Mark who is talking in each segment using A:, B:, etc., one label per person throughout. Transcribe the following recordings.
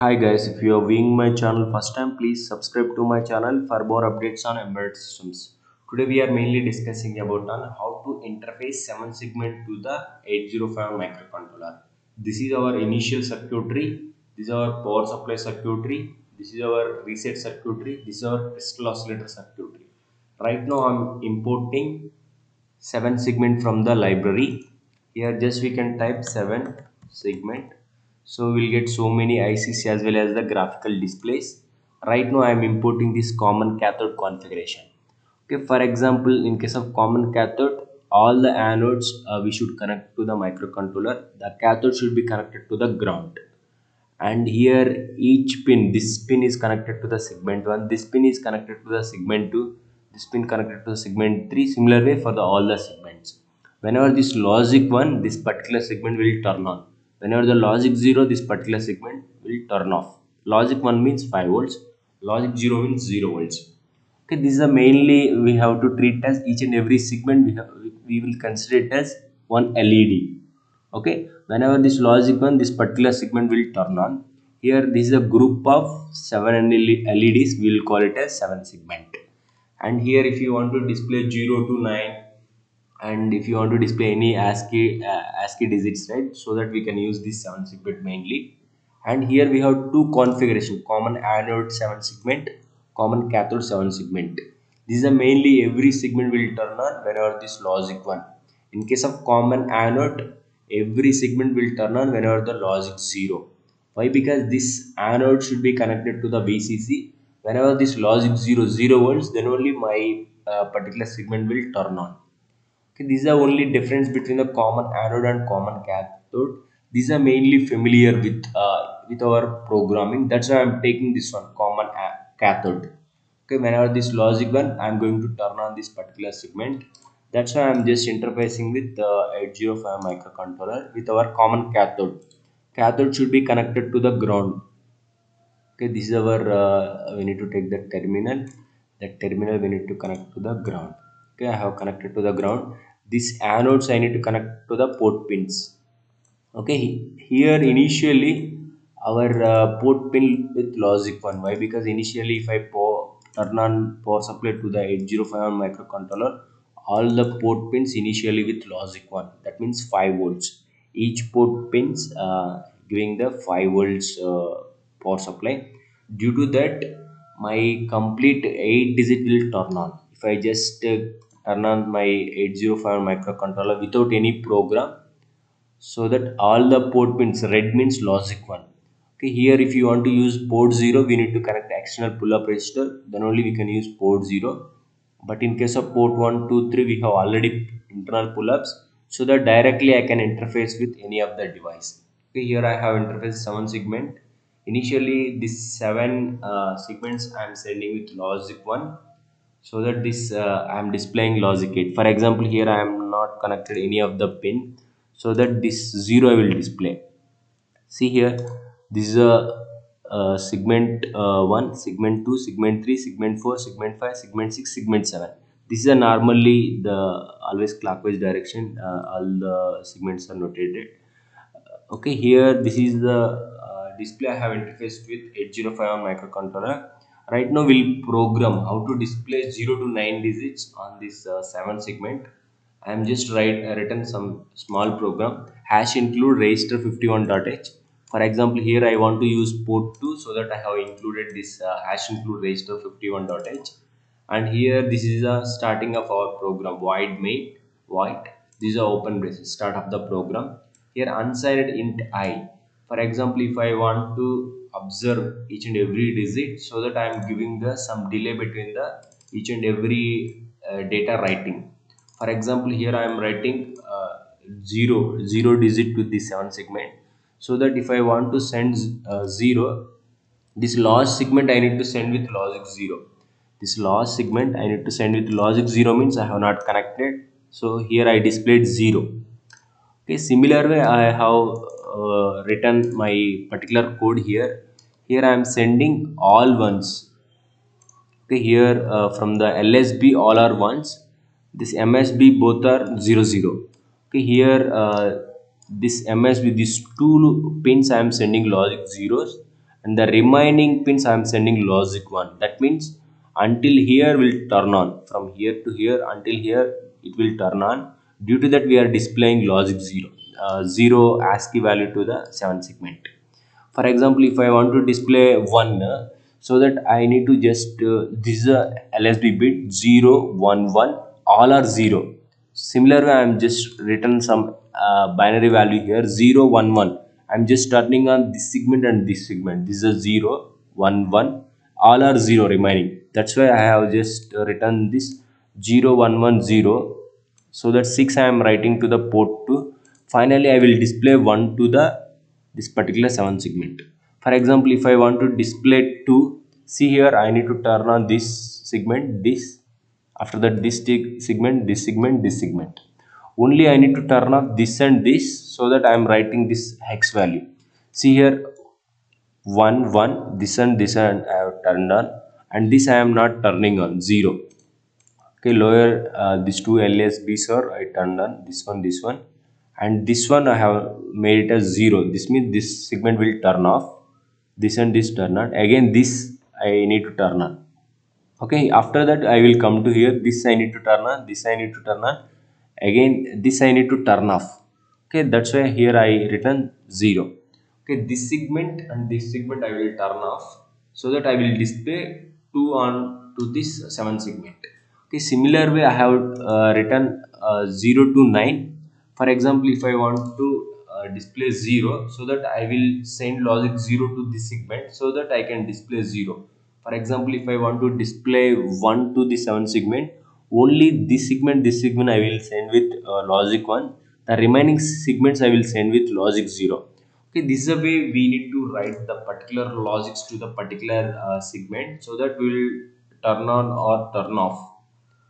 A: Hi guys, if you are viewing my channel first time, please subscribe to my channel for more updates on embedded systems. Today we are mainly discussing about on how to interface 7 segment to the 805 microcontroller. This is our initial circuitry, this is our power supply circuitry, this is our reset circuitry, this is our crystal oscillator circuitry. Right now I'm importing 7 segment from the library. Here just we can type 7 segment, so we'll get so many ICs as well as the graphical displays. Right now I am importing this common cathode configuration. Okay, for example, in case of common cathode, all the anodes we should connect to the microcontroller. The cathode should be connected to the ground, and here each pin, this pin is connected to the segment 1, this pin is connected to the segment 2, this pin connected to the segment 3. Similar way for the all the segments. Whenever this logic 1, this particular segment will turn on. Whenever the logic 0, this particular segment will turn off. Logic 1 means 5 volts, logic 0 means 0 volts. Okay, this is a mainly we have to treat as each and every segment we will consider it as one LED. Okay, whenever this logic 1, this particular segment will turn on. Here this is a group of 7 LEDs, we will call it as 7 segment. And here if you want to display 0 to 9, and if you want to display any ASCII digits, right, so that we can use this 7 segment mainly. And here we have two configuration: common anode 7 segment, common cathode 7 segment. These are mainly every segment will turn on whenever this logic 1. In case of common anode, every segment will turn on whenever the logic 0. Why? Because this anode should be connected to the VCC. Whenever this logic 0 0 volts, then only my particular segment will turn on. Okay, these are only difference between the common anode and common cathode. These are mainly familiar with our programming. That's why I'm taking this one, common cathode. Okay, whenever this logic 1, I'm going to turn on this particular segment. That's why I'm just interfacing with the 805 microcontroller with our common cathode. Cathode should be connected to the ground. Okay, this is our we need to take the terminal. That terminal we need to connect to the ground. Okay, I have connected to the ground. This anodes I need to connect to the port pins. Okay, here initially our port pin with logic 1. Why? Because initially if I turn on power supply to the 805 microcontroller, all the port pins initially with logic 1, that means 5 volts. Each port pins giving the 5 volts power supply. Due to that, my complete 8 digit will turn on if I just turn on my 805 microcontroller without any program, so that all the port pins, red means logic 1. Okay, here if you want to use port 0, we need to connect external pull up resistor, then only we can use port 0. But in case of port 1 2 3, we have already internal pull ups, so that directly I can interface with any of the device. Okay, here I have interface 7 segment. Initially this 7 segments I am sending with logic 1, so that this I am displaying logic 8. For example, here I am not connected any of the pin, so that this 0 I will display. See here, this is a segment 1, segment 2, segment 3, segment 4, segment 5, segment 6, segment 7. This is a normally the always clockwise direction. All the segments are notated. Okay, here this is the display I have interfaced with 805 on microcontroller. Right now we'll program how to display 0 to 9 digits on this 7 segment. I am just written some small program. Hash include register 51.h. For example, here I want to use port 2, so that I have included this hash include register 51.h. And here this is the starting of our program, void main void. This is a open braces, start of the program. Here unsigned int I. For example, if I want to observe each and every digit, so that I am giving the some delay between the each and every data writing. For example, here I am writing 0 digit to this 7 segment, so that if I want to send 0, this last segment I need to send with logic 0. This last segment I need to send with logic 0 means I have not connected, so here I displayed 0. Okay, similar way I have written my particular code here. Here I am sending all ones. Okay, here from the LSB all are ones, this MSB both are 0 0. Okay, here this MSB, these two pins I am sending logic zeros, and the remaining pins I am sending logic 1. That means until here will turn on, from here to here until here it will turn on. Due to that we are displaying logic 0, 0 ASCII value to the 7 segment. For example, if I want to display 1, so that I need to just this is a LSB bit 0 1 1, all are 0. Similar way I am just written some binary value here 0 1 1. I'm just turning on this segment and this segment. This is a 0 1 1, all are 0 remaining. That's why I have just written this 0 1 1 0. So that 6 I am writing to the port 2. Finally I will display 1 to the this particular 7 segment. For example, if I want to display 2, see here I need to turn on this segment, this, after that this segment, this segment, this segment. Only I need to turn off this and this, so that I am writing this hex value. See here 1 1, this and this and I have turned on, and this I am not turning on 0. Okay, lower these two LSBs are I turned on, this one, and this one I have made it as 0. This means this segment will turn off, this and this turn on, again this I need to turn on. Okay, after that I will come to here, this I need to turn on, this I need to turn on, again this I need to turn off. Okay, that's why here I written 0. Okay, this segment and this segment I will turn off, so that I will display 2 on to this 7 segment. Okay, similar way I have written 0 to 9. For example, if I want to display 0, so that I will send logic 0 to this segment, so that I can display 0. For example, if I want to display 1 to the 7 segment, only this segment I will send with logic 1. The remaining segments I will send with logic 0. Okay, this is a way we need to write the particular logics to the particular segment, so that we will turn on or turn off.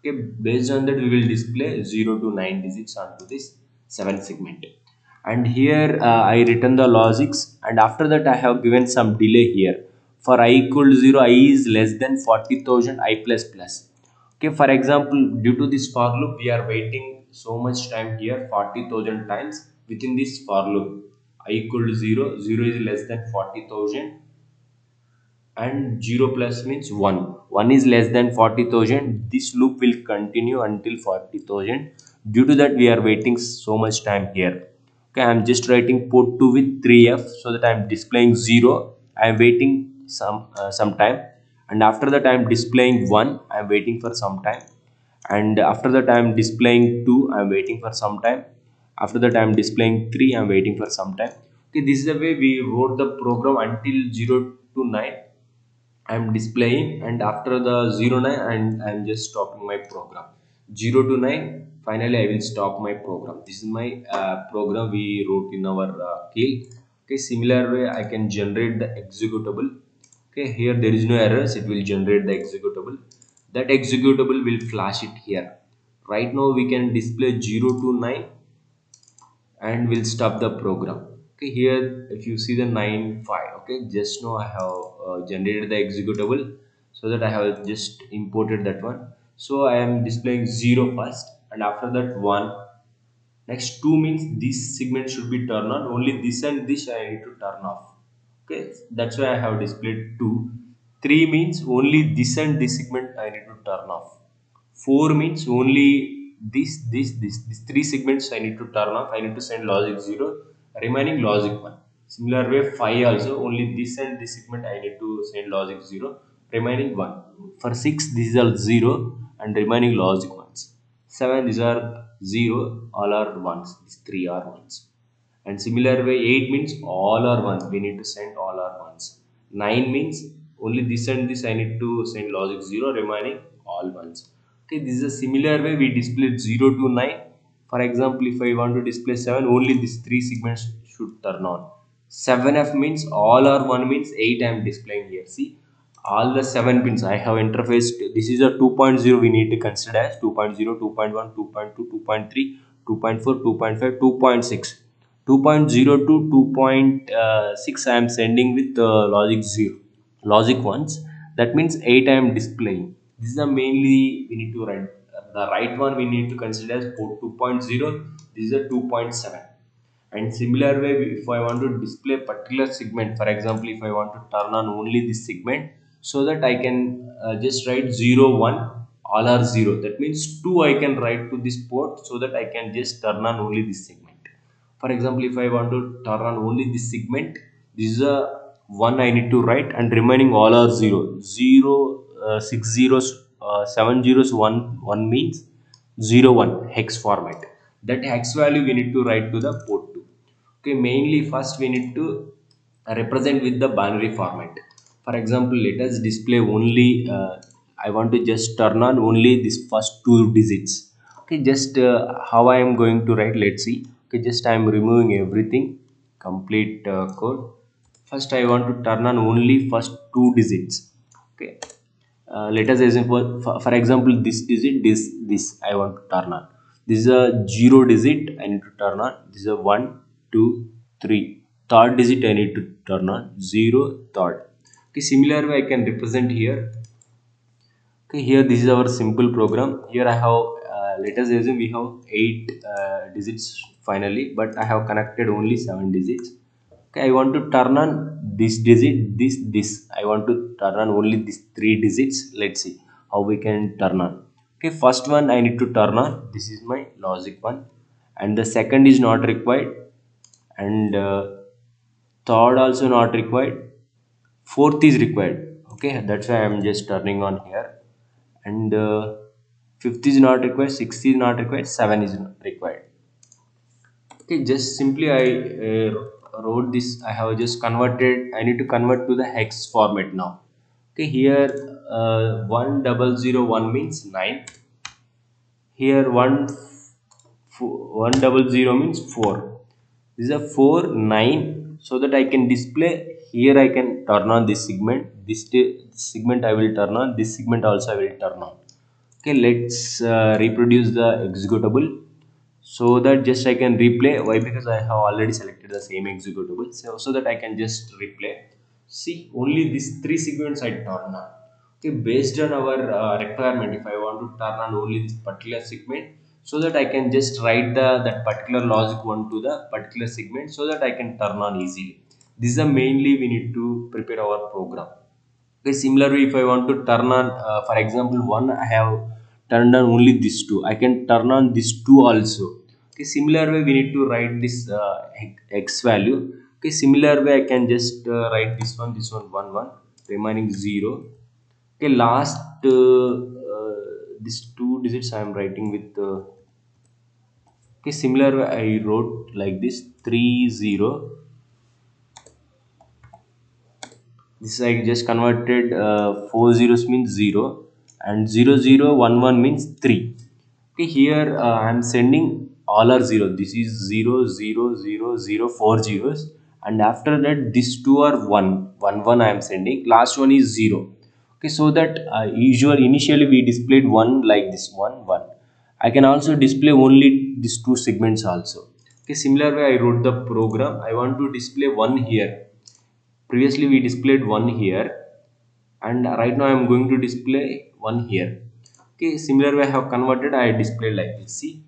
A: Okay, based on that we will display 0 to 9 digits onto this 7 segment. And here I written the logics, and after that I have given some delay here. For I equal to 0, I is less than 40,000 I plus plus. Okay, for example, due to this for loop we are waiting so much time here, 40,000 times within this for loop. I equal to 0, 0 is less than 40,000, and 0 plus means 1. 1 is less than 40,000. This loop will continue until 40,000. Due to that we are waiting so much time here. Okay, I am just writing port 2 with 3F, so that I am displaying 0. I am waiting some time, and after that I am displaying 1. I am waiting for some time, and after that I am displaying 2. I am waiting for some time. After that I am displaying 3. I am waiting for some time. Okay, this is the way we wrote the program until 0 to 9. I'm displaying, and after the 0 9 and I'm just stopping my program. 0 to 9, finally I will stop my program. This is my program we wrote in our kill. Okay, similar way I can generate the executable. Okay, here there is no errors, it will generate the executable. That executable will flash it here. Right now we can display 0 to 9 and we'll stop the program. Okay, here if you see the 9 5, okay, just now I have generated the executable, so that I have just imported that one. So I am displaying 0 first, and after that 1. Next 2 means this segment should be turned on, only this and this I need to turn off. Okay, that's why I have displayed 2. 3 means only this and this segment I need to turn off. 4 means only this 3 segments I need to turn off. I need to send logic 0, remaining logic 1. Similar way 5 also, only this and this segment I need to send logic 0, remaining 1. For 6 these are 0 and remaining logic 1s. 7 these are 0, all are 1s, these 3 are 1s. And similar way 8 means all are 1s, we need to send all are 1s. 9 means only this and this I need to send logic 0, remaining all 1s. Okay, this is a similar way we display 0 to 9. For example, if I want to display 7, only these 3 segments should turn on. 7F means all are 1 means 8 I am displaying here. See, all the 7 pins I have interfaced. This is a 2.0, we need to consider as 2.0, 2.1, 2.2, 2.3, 2.4, 2.5, 2.6. 2.0 to 2.6 I am sending with logic 0, logic 1s. That means 8 I am displaying. This is the mainly we need to write. The right one we need to consider as port 2.0. This is a 2.7. And similar way, if I want to display particular segment, for example, if I want to turn on only this segment, so that I can just write 0 1, all are 0, that means 2 I can write to this port, so that I can just turn on only this segment. For example, if I want to turn on only this segment, this is a 1 I need to write, and remaining all are 0 0 6 zeros, 7 zeros, 1 1 means 0 1 hex format. That hex value we need to write to the port 2. Okay, mainly first we need to represent with the binary format. For example, let us display only I want to just turn on only this first two digits. Okay, just how I am going to write, let's see. Okay, just I am removing everything, complete code. First I want to turn on only first two digits. Okay, let us example, for example, this digit, this I want to turn on. This is a 0 digit I need to turn on. This is a 1 2 3, third digit I need to turn on, 0 third. Okay, similar way I can represent here. Okay, here this is our simple program. Here I have let us assume we have 8 digits finally, but I have connected only 7 digits. Okay, I want to turn on this digit, this I want to turn on only these 3 digits. Let's see how we can turn on. Okay, first one I need to turn on, this is my logic one, and the second is not required, and third also not required, fourth is required. Okay, that's why I'm just turning on here, and fifth is not required, sixth is not required, seven is not required. Okay, just simply I wrote this. I have just converted, I need to convert to the hex format now. Okay, here 1001 means 9. Here 100 means 4. This is a 4 9, so that I can display. Here I can turn on this segment, this segment I will turn on, this segment also I will turn on. Okay, let's reproduce the executable, so that just I can replay. Why? Because I have already selected the same executable, so that I can just replay. See, only these three segments I turn on. Okay, based on our requirement, if I want to turn on only this particular segment, so that I can just write the that particular logic one to the particular segment, so that I can turn on easily. This is the mainly we need to prepare our program. Okay, similarly, if I want to turn on, for example, one I have turned on only these two, I can turn on these two also. Okay, similar way we need to write this x value. Okay, similar way I can just write this one 1 1, remaining 0. Okay, last these two digits I am writing with okay, similar way I wrote like this 3 0. This I just converted, 4 zeros means 0, and 0 0 1 1 means 3. Okay, here I am sending all are 0. This is 0 0 0 0, 4 zeros, and after that these two are 1 1 1 I am sending, last one is 0. Okay, so that initially we displayed 1 like this 1 1. I can also display only these two segments also. Okay, similar way I wrote the program. I want to display 1 here. Previously we displayed 1 here, and right now I am going to display 1 here. Okay, similar way I have converted, I displayed like this. See,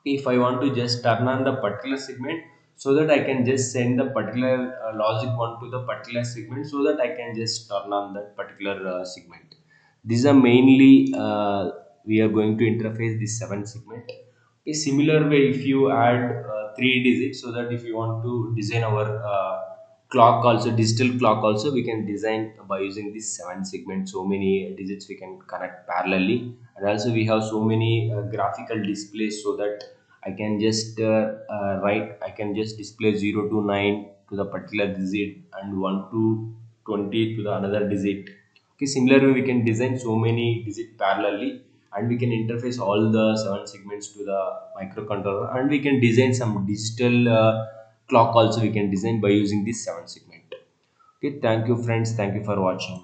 A: if I want to just turn on the particular segment, so that I can just send the particular logic one to the particular segment, so that I can just turn on that particular segment. These are mainly we are going to interface this 7 segment. A similar way, if you add 3 digits, so that if you want to design our clock also, digital clock also, we can design by using this 7 segment. So many digits we can connect parallelly, and also we have so many graphical displays, so that I can just I can just display 0 to 9 to the particular digit, and 1 to 20 to the another digit. Okay, similarly we can design so many digits parallelly, and we can interface all the 7 segments to the microcontroller, and we can design some digital clock also we can design by using this 7 segment. Okay, thank you friends, thank you for watching.